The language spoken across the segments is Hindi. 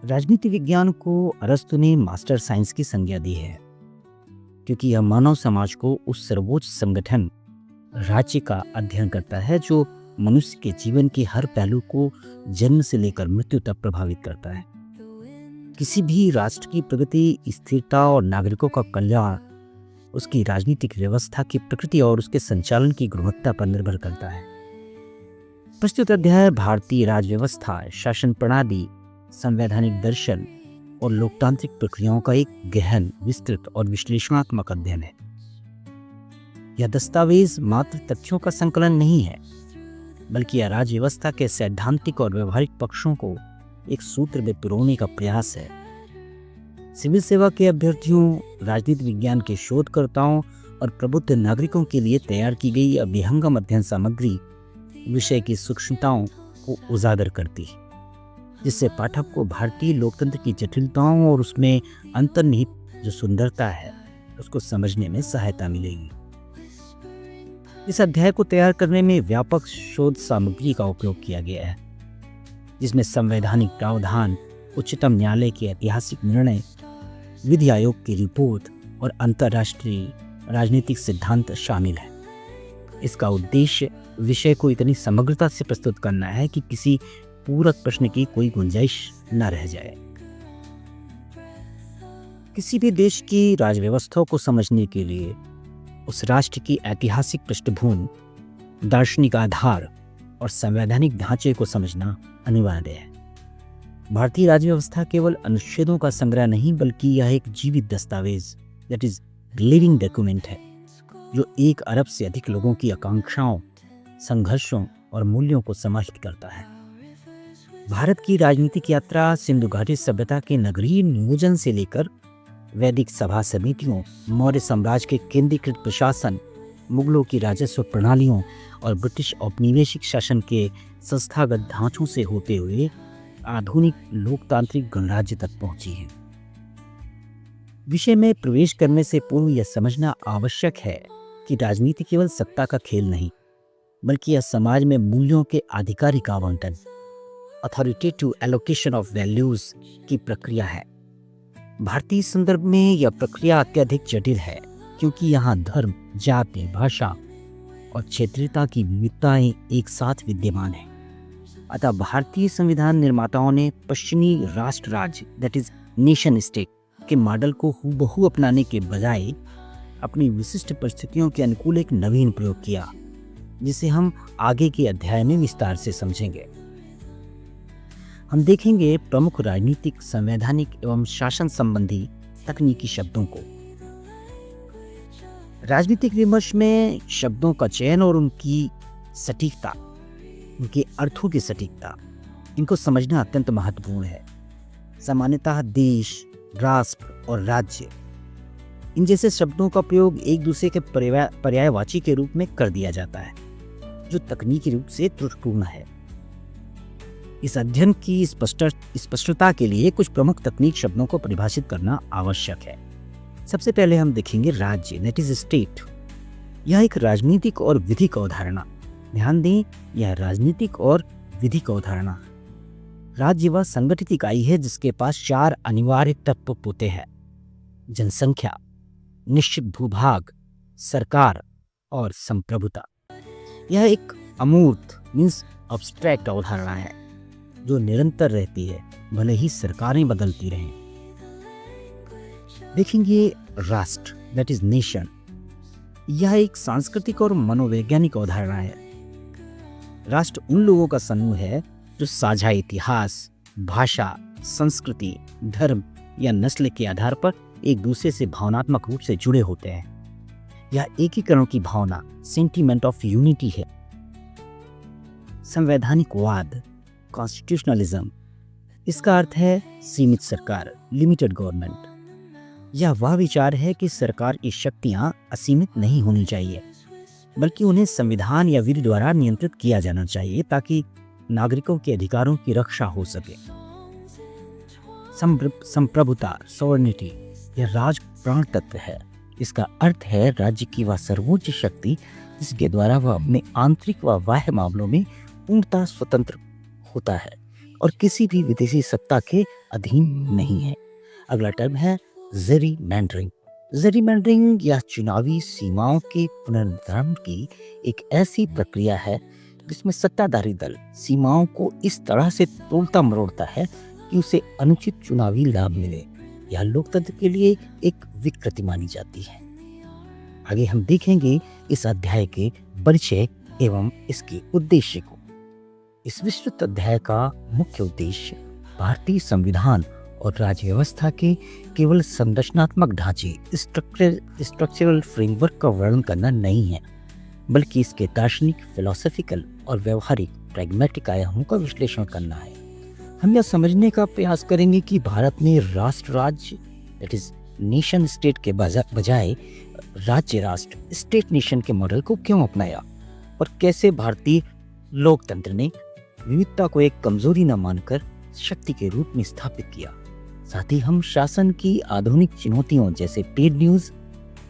राजनीति विज्ञान को अरस्तु ने मास्टर साइंस की संज्ञा दी है, क्योंकि यह मानव समाज को उस सर्वोच्च संगठन राज्य का अध्ययन करता है जो मनुष्य के जीवन के हर पहलू को जन्म से लेकर मृत्यु तक प्रभावित करता है। किसी भी राष्ट्र की प्रगति, स्थिरता और नागरिकों का कल्याण उसकी राजनीतिक व्यवस्था की प्रकृति और उसके संचालन की गुणवत्ता पर निर्भर करता है। प्रस्तुत अध्याय भारतीय राज्य व्यवस्था, शासन प्रणाली, संवैधानिक दर्शन और लोकतांत्रिक प्रक्रियाओं का एक गहन, विस्तृत और विश्लेषणात्मक अध्ययन है। यह दस्तावेज मात्र तथ्यों का संकलन नहीं है, बल्कि यह राज्य व्यवस्था के सैद्धांतिक और व्यवहारिक पक्षों को एक सूत्र में पिरोने का प्रयास है। सिविल सेवा के अभ्यर्थियों, राजनीति विज्ञान के शोधकर्ताओं और प्रबुद्ध नागरिकों के लिए तैयार की गई अभिहंगम अध्ययन सामग्री विषय की सूक्ष्मताओं को उजागर करती है, जिससे पाठक को भारतीय लोकतंत्र की जटिलताओं और उसमें अंतर्निहित जो सुंदरता है उसको समझने में सहायता मिलेगी। इस अध्याय को तैयार करने में व्यापक शोध सामग्री का उपयोग किया गया है, जिसमें संवैधानिक प्रावधान, उच्चतम न्यायालय के ऐतिहासिक निर्णय, विधि आयोग की रिपोर्ट और अंतर्राष्ट्रीय राजनीतिक सिद्धांत शामिल है। इसका उद्देश्य विषय को इतनी समग्रता से प्रस्तुत करना है कि किसी पूरक प्रश्न की कोई गुंजाइश न रह जाए। किसी भी देश की राज्य व्यवस्था को समझने के लिए उस राष्ट्र की ऐतिहासिक पृष्ठभूमि, दार्शनिक आधार और संवैधानिक ढांचे को समझना अनिवार्य है। भारतीय राज्य व्यवस्था केवल अनुच्छेदों का संग्रह नहीं, बल्कि यह एक जीवित दस्तावेज, दैट इज लिविंग डॉक्यूमेंट है, जो 1 अरब से अधिक लोगों की आकांक्षाओं, संघर्षों और मूल्यों को समाहित करता है। भारत की राजनीतिक यात्रा सिंधु घाटी सभ्यता के नगरीय नियोजन से लेकर वैदिक सभा समितियों, मौर्य साम्राज्य के केंद्रीकृत प्रशासन, मुगलों की राजस्व प्रणालियों और ब्रिटिश औपनिवेशिक शासन के संस्थागत ढांचों से होते हुए आधुनिक लोकतांत्रिक गणराज्य तक पहुंची है। विषय में प्रवेश करने से पूर्व यह समझना आवश्यक है कि राजनीति केवल सत्ता का खेल नहीं, बल्कि यह समाज में मूल्यों के आधिकारिक आवंटन, अथॉरिटेटिव एलोकेशन ऑफ वैल्यूज की प्रक्रिया है। भारतीय संदर्भ में यह प्रक्रिया अत्यधिक जटिल है, क्योंकि यहाँ धर्म, जाति, भाषा और क्षेत्रीयता की विविधताएं एक साथ विद्यमान हैं। अतः भारतीय संविधान निर्माताओं ने पश्चिमी राष्ट्र राज्य, दैट इज नेशन स्टेट के मॉडल को हूबहू अपनाने के बजाय अपनी विशिष्ट परिस्थितियों के अनुकूल एक नवीन प्रयोग किया, जिसे हम आगे के अध्याय में विस्तार से समझेंगे। हम देखेंगे प्रमुख राजनीतिक, संवैधानिक एवं शासन संबंधी तकनीकी शब्दों को। राजनीतिक विमर्श में शब्दों का चयन और उनकी सटीकता, उनके अर्थों की सटीकता, इनको समझना अत्यंत महत्वपूर्ण है। सामान्यतः देश, राष्ट्र और राज्य, इन जैसे शब्दों का प्रयोग एक दूसरे के पर्यायवाची के रूप में कर दिया जाता है, जो तकनीकी रूप से त्रुटिपूर्ण है। इस अध्ययन की स्पष्टता के लिए कुछ प्रमुख तकनीक शब्दों को परिभाषित करना आवश्यक है। सबसे पहले हम देखेंगे राज्य, दैट इज स्टेट। यह एक राजनीतिक और विधिक अवधारणा, ध्यान दें, यह राजनीतिक और विधिक अवधारणा। राज्य वह संगठित इकाई है जिसके पास 4 अनिवार्य तत्व होते हैं: जनसंख्या, निश्चित भूभाग, सरकार और संप्रभुता। यह एक अमूर्त मीन्स अब्स्ट्रैक्ट अवधारणा है जो निरंतर रहती है, भले ही सरकारें बदलती रहें। देखेंगे राष्ट्र, दैट इज नेशन। यह एक सांस्कृतिक और मनोवैज्ञानिक अवधारणा है। राष्ट्र उन लोगों का समूह है जो साझा इतिहास, भाषा, संस्कृति, धर्म या नस्ल के आधार पर एक दूसरे से भावनात्मक रूप से जुड़े होते हैं। यह एकीकरण की भावना, सेंटीमेंट ऑफ यूनिटी है। संवैधानिकवाद, कॉन्स्टिट्यूशनलिज्म, इसका अर्थ है सीमित सरकार, लिमिटेड गवर्नमेंट। यह वह विचार है कि सरकार की शक्तियां असीमित नहीं होनी चाहिए, बल्कि उन्हें संविधान या विधि द्वारा नियंत्रित किया जाना चाहिए ताकि नागरिकों के अधिकारों की रक्षा हो सके। संप्रभुता, सॉवरेनिटी, यह राज प्राण तत्व है। इसका अर्थ है राज्य की वह सर्वोच्च शक्ति जिसके द्वारा वह अपने आंतरिक व बाह्य मामलों में पूर्णतः स्वतंत्र होता है और किसी भी विदेशी सत्ता के अधीन नहीं है। अगला टर्म है जेरीमैंडरिंग। जेरीमैंडरिंग या चुनावी सीमाओं के पुनर्निर्धारण की एक ऐसी प्रक्रिया है जिसमें सत्ताधारी दल सीमाओं को इस तरह से तोड़ता मरोड़ता है कि उसे अनुचित चुनावी लाभ मिले। यह लोकतंत्र के लिए एक विकृति मानी जाती है। आगे हम देखेंगे इस अध्याय के परिचय एवं इसके उद्देश्य को। इस विस्तृत अध्याय का मुख्य उद्देश्य भारतीय संविधान और राज्य व्यवस्था के केवल संरचनात्मक ढांचे स्ट्रक्चरल फ्रेमवर्क का वर्णन करना नहीं है, बल्कि इसके दार्शनिक, फिलोसॉफिकल और व्यवहारिक प्रैग्मेटिक आयामों का विश्लेषण करना है। हम यह समझने का प्रयास करेंगे कि भारत ने राष्ट्र राज्य दैट इज नेशन स्टेट के बजाय राज्य राष्ट्र स्टेट नेशन के मॉडल को क्यों अपनाया और कैसे भारतीय लोकतंत्र ने विविधता को एक कमजोरी न मानकर शक्ति के रूप में स्थापित किया। साथ ही हम शासन की आधुनिक चुनौतियों जैसे पेड न्यूज,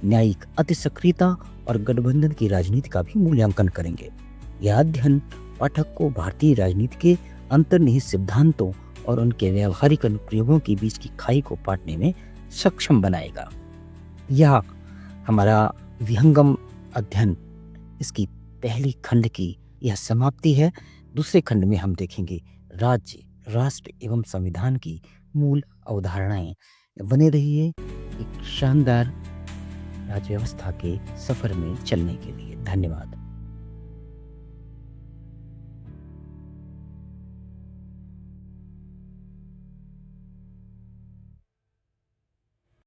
न्यायिक अतिसक्रियता और गठबंधन की राजनीति का भी मूल्यांकन करेंगे। यह अध्ययन पाठक को भारतीय राजनीति के अंतर्निहित सिद्धांतों और उनके व्यावहारिक अनुप्रयोगों के बीच की खाई को पाटने में सक्षम बनाएगा। यह हमारा विहंगम अध्ययन, इसकी पहली खंड की यह समाप्ति है। दूसरे खंड में हम देखेंगे राज्य, राष्ट्र एवं संविधान की मूल अवधारणाएं। बने रहिए एक शानदार राज्य व्यवस्था के सफर में चलने के लिए। धन्यवाद।